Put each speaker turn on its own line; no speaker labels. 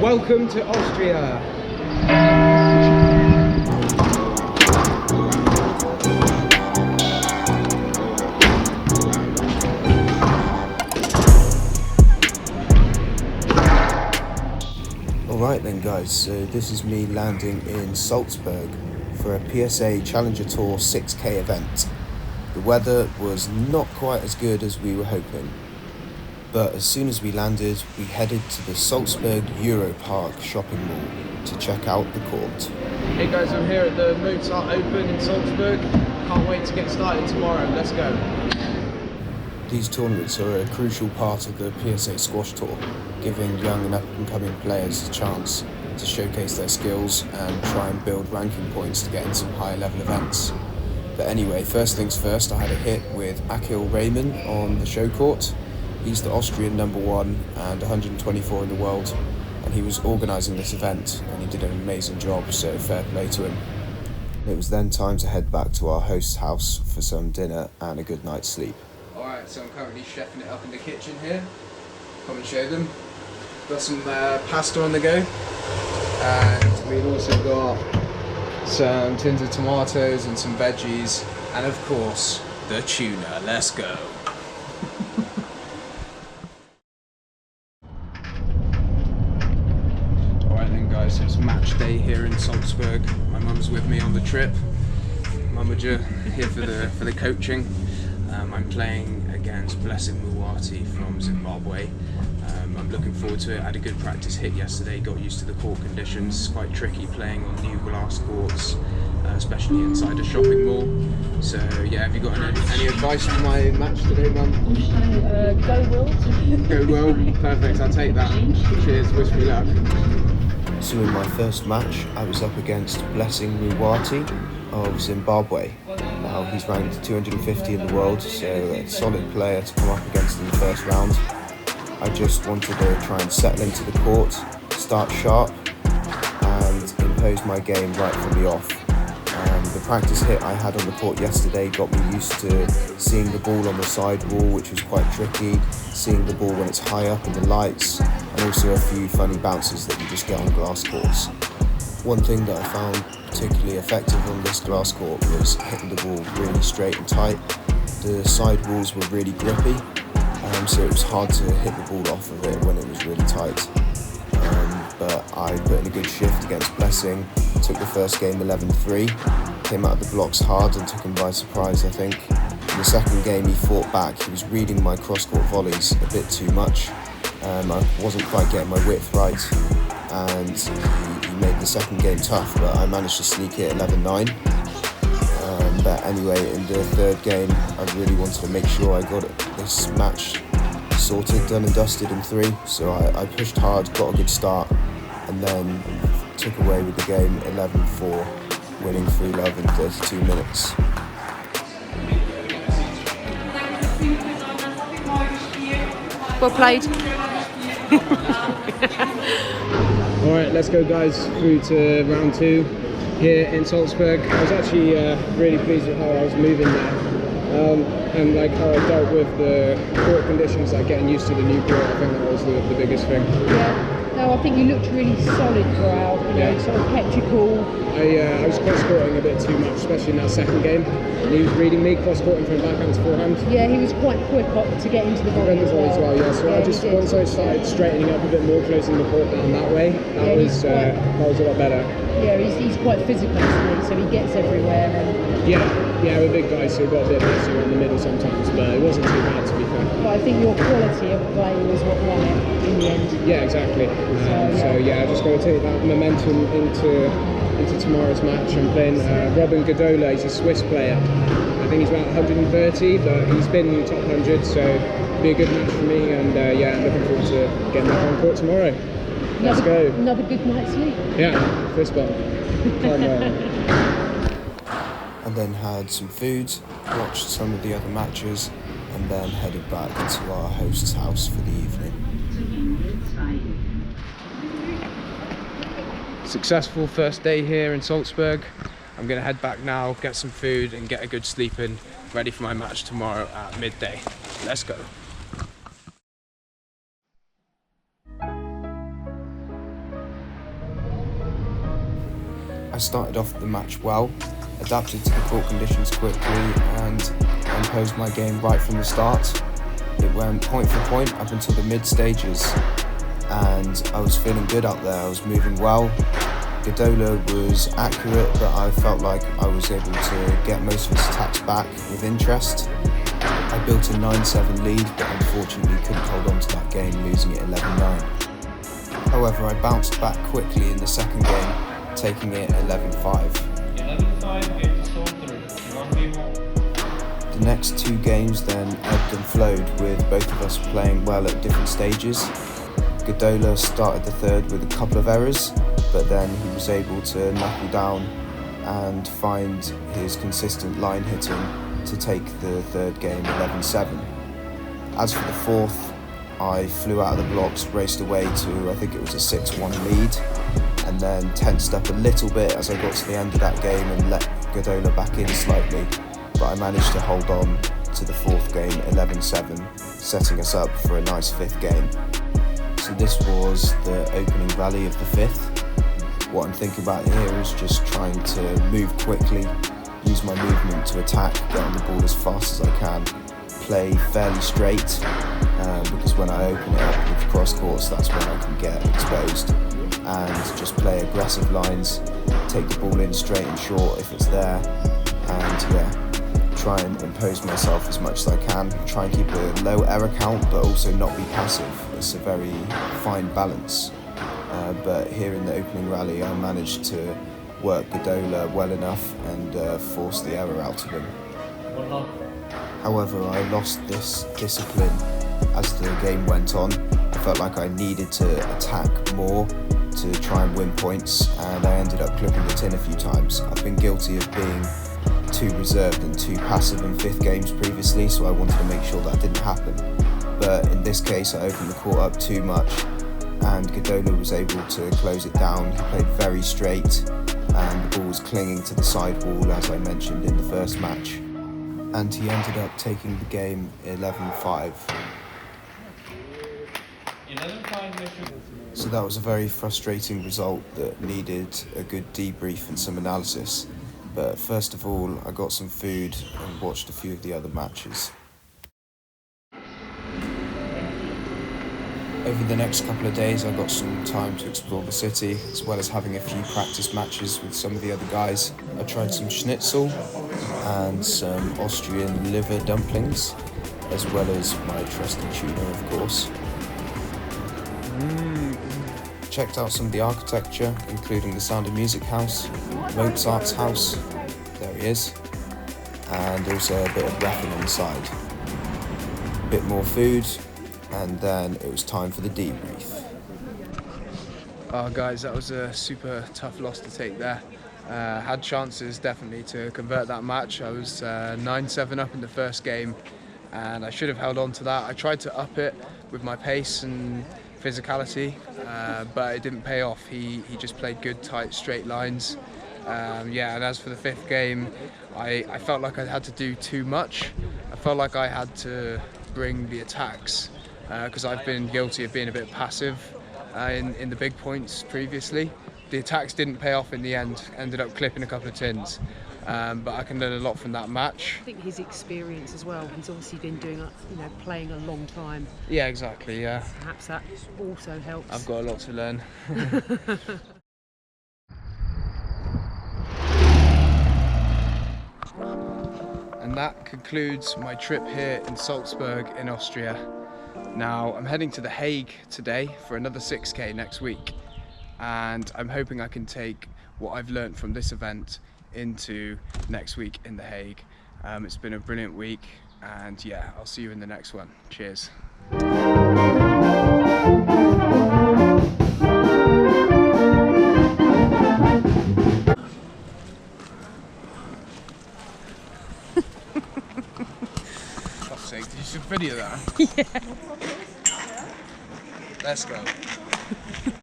Welcome to Austria.
Alright then guys, so this is me landing in Salzburg for a PSA Challenger Tour 6K event. The weather was not quite as good as we were hoping, but as soon as we landed, we headed to the Salzburg Europark shopping mall to check out the court.
Hey guys, I'm here at the Mozart Open in Salzburg. Can't wait to get started tomorrow. Let's go.
These tournaments are a crucial part of the PSA Squash Tour, giving young and up-and-coming players a chance to showcase their skills and try and build ranking points to get in some high-level events. But anyway, first things first, I had a hit with Akil Raymond on the show court. He's the Austrian #1 and 124 in the world, and he was organising this event, and he did an amazing job, so fair play to him. It was then time to head back to our host's house for some dinner and a good night's sleep.
Alright, so I'm currently chefing it up in the kitchen here. Come and show them. Got some pasta on the go, and we've also got some tins of tomatoes and some veggies, and of course the tuna. Let's go. Alright then guys, so it's match day here in Salzburg. My mum's with me on the trip. Mamaja here for the coaching. I'm playing against Blessing Muwati from Zimbabwe. I'm looking forward to it. I had a good practice hit yesterday, got used to the court conditions. It's quite tricky playing on new glass courts, especially inside a shopping mall. So yeah, have you got any advice for my match today, Mum?
Go well.
Go well, perfect, I'll take that. Cheers, wish me luck.
So in my first match, I was up against Blessing Muwati of Zimbabwe. Now he's ranked 250 in the world, so a solid player to come up against in the first round. I just wanted to try and settle into the court, start sharp, and impose my game right from the off. The practice hit I had on the court yesterday got me used to seeing the ball on the side wall, which was quite tricky, seeing the ball when it's high up in the lights, and also a few funny bounces that you just get on glass courts. One thing that I found particularly effective on this glass court was hitting the ball really straight and tight. The side walls were really grippy, so it was hard to hit the ball off of it when it was really tight. But I put in a good shift against Blessing, took the first game 11-3, came out of the blocks hard and took him by surprise, I think. In the second game he fought back. He was reading my cross-court volleys a bit too much. I wasn't quite getting my width right, and he made the second game tough, but I managed to sneak it 11-9. But anyway, in the third game, I really wanted to make sure I got this match sorted, done and dusted in 3. So I pushed hard, got a good start, and then took away with the game 11-4, winning 3-love in 32 minutes.
Well played.
Alright, let's go guys through to round 2 here in Salzburg. I was actually really pleased with how I was moving there, and like how I dealt with the court conditions, like getting used to the new court. I think that was the biggest thing.
Yeah. No, I think you looked really solid throughout. You know, sort of kept you cool.
I was cross-courting a bit too much, especially in that second game. He was reading me, cross-courting from backhand to forehand.
Yeah, he was quite quick to get into the volley as well.
Yeah. So yeah, once I started straightening up a bit more, closing the court down that way, that was a lot better.
Yeah, he's quite physical, isn't he? So he gets everywhere. And
yeah, we're big guys, so we got a bit messier in the middle sometimes, but it wasn't too bad, to be fair.
But I think your quality of play was what won it in the end.
Yeah, exactly. So I just got to take that momentum into tomorrow's match. I'm playing Robin Godola. He's a Swiss player. I think he's about 130, but he's been top 100, so it'll be a good match for me. And I'm looking forward to getting back on court tomorrow. Let's go.
Another good night's sleep.
Yeah, fist bump.
And then had some food, watched some of the other matches, and then headed back to our host's house for the evening.
Successful first day here in Salzburg. I'm going to head back now, get some food and get a good sleep in, ready for my match tomorrow at midday. Let's go.
I started off the match well, adapted to the court conditions quickly and imposed my game right from the start. It went point for point up until the mid stages and I was feeling good out there, I was moving well. Godola was accurate, but I felt like I was able to get most of his attacks back with interest. I built a 9-7 lead, but unfortunately couldn't hold on to that game, losing it 11-9. However, I bounced back quickly in the second game, taking it 11-5.
11-5 against Salzburg, 1 game more.
The next two games then ebbed and flowed, with both of us playing well at different stages. Godola started the third with a couple of errors, but then he was able to knuckle down and find his consistent line hitting to take the third game 11-7. As for the fourth, I flew out of the blocks, raced away to, I think it was a 6-1 lead, and then tensed up a little bit as I got to the end of that game and let Godola back in slightly, but I managed to hold on to the fourth game 11-7, setting us up for a nice fifth game. So this was the opening rally of the fifth. What I'm thinking about here is just trying to move quickly, use my movement to attack, get on the ball as fast as I can, play fairly straight, because when I open it up with cross courts, that's when I can get exposed, and just play aggressive lines, take the ball in straight and short if it's there, and yeah, try and impose myself as much as I can, try and keep a low error count but also not be passive. It's a very fine balance, but here in the opening rally I managed to work Godola well enough and force the error out of him. However, I lost this discipline as the game went on. I felt like I needed to attack more to try and win points, and I ended up clipping the tin a few times. I've been guilty of being too reserved and too passive in fifth games previously, so I wanted to make sure that didn't happen. But in this case I opened the court up too much and Godola was able to close it down. He played very straight and the ball was clinging to the sidewall as I mentioned in the first match. And he ended up taking the game 11-5.
11-5.
So that was a very frustrating result that needed a good debrief and some analysis. But first of all, I got some food and watched a few of the other matches. Over the next couple of days, I got some time to explore the city, as well as having a few practice matches with some of the other guys. I tried some schnitzel and some Austrian liver dumplings, as well as my trusty tuna, of course. Checked out some of the architecture, including the Sound of Music house, Mozart's house, there he is, and also a bit of reffing on the side. A bit more food, and then it was time for the debrief.
Oh guys, that was a super tough loss to take there. Had chances definitely to convert that match. I was 9-7 up in the first game and I should have held on to that. I tried to up it with my pace and physicality, but it didn't pay off. He just played good, tight, straight lines. And as for the fifth game, I felt like I had to do too much. I felt like I had to bring the attacks, because I've been guilty of being a bit passive in the big points previously. The attacks didn't pay off in the end, ended up clipping a couple of tins, but I can learn a lot from that match.
I think his experience as well, he's obviously been doing, playing a long time.
Yeah, exactly, yeah.
Perhaps that also helps.
I've got a lot to learn. And that concludes my trip here in Salzburg in Austria. Now I'm heading to The Hague today for another 6K next week, and I'm hoping I can take what I've learned from this event into next week in The Hague. It's been a brilliant week, and yeah, I'll see you in the next one. Cheers. Fuck's sake, did you just video that?
Yeah.
Let's go.